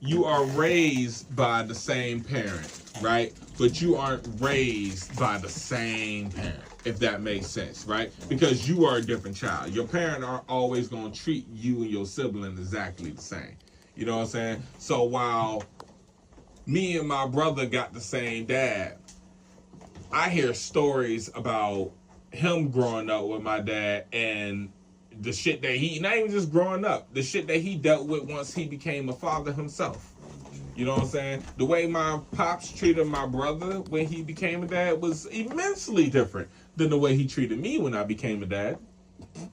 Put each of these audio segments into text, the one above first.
you are raised by the same parent, right? But you aren't raised by the same parent, if that makes sense, right? Because you are a different child. Your parent are always going to treat you and your sibling exactly the same. You know what I'm saying? So while me and my brother got the same dad, I hear stories about him growing up with my dad and the shit that he, not even just growing up, the shit that he dealt with once he became a father himself. You know what I'm saying? The way my pops treated my brother when he became a dad was immensely different than the way he treated me when I became a dad.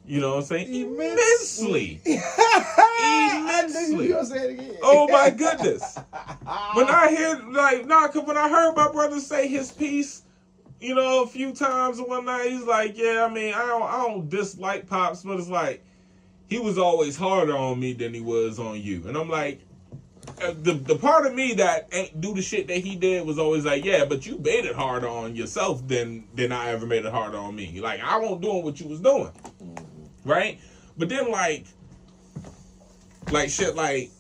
You know what I'm saying? Immensely. Immensely. You gonna say it again. Oh my goodness. When I hear, like, cause when I heard my brother say his piece, you know, a few times one night, he's like, yeah, I mean, I don't dislike Pops, but it's like, he was always harder on me than he was on you. And I'm like, the part of me that ain't do the shit that he did was always like, yeah, but you made it harder on yourself than I ever made it harder on me. Like, I won't doing what you was doing. Right? But then, like shit, like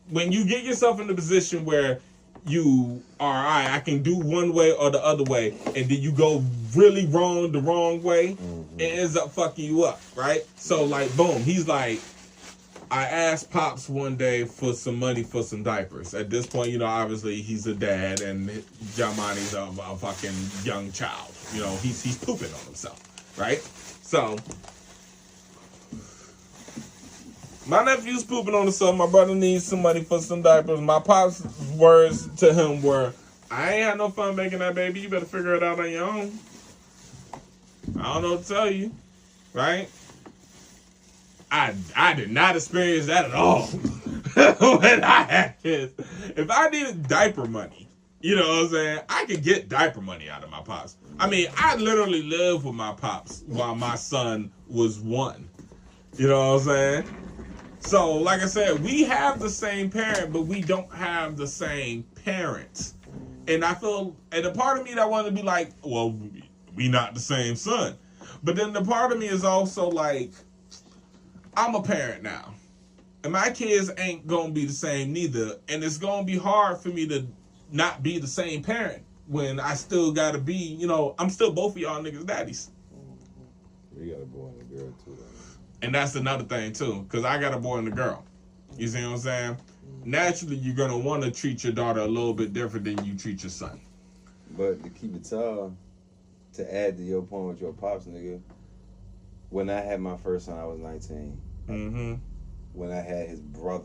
when you get yourself in the position where you are, all right, I can do one way or the other way, and then you go really wrong the wrong way, it ends up fucking you up, right? So, like, boom, he's like, I asked Pops one day for some money for some diapers. At this point, you know, obviously he's a dad, and Jamani's a fucking young child. You know, he's pooping on himself, right? So, my nephew's pooping on himself. My brother needs some money for some diapers. My Pop's words to him were, I ain't had no fun making that baby. You better figure it out on your own. I don't know what to tell you, right? I did not experience that at all when I had kids. If I needed diaper money, you know what I'm saying, I could get diaper money out of my Pops. I mean, I literally lived with my Pops while my son was 1. You know what I'm saying? So, like I said, we have the same parent, but we don't have the same parents. And I feel, and the part of me that wanted to be like, well, we not the same son. But then the part of me is also like, I'm a parent now. And my kids ain't going to be the same neither. And it's going to be hard for me to not be the same parent when I still got to be, you know, I'm still both of y'all niggas' daddies. You got a boy and a girl, too. And that's another thing, too, because I got a boy and a girl. You see what I'm saying? Naturally, you're going to want to treat your daughter a little bit different than you treat your son. But to keep it tall, to add to your point with your Pops, nigga, when I had my first son, I was 19. Mm-hmm. When I had his brother,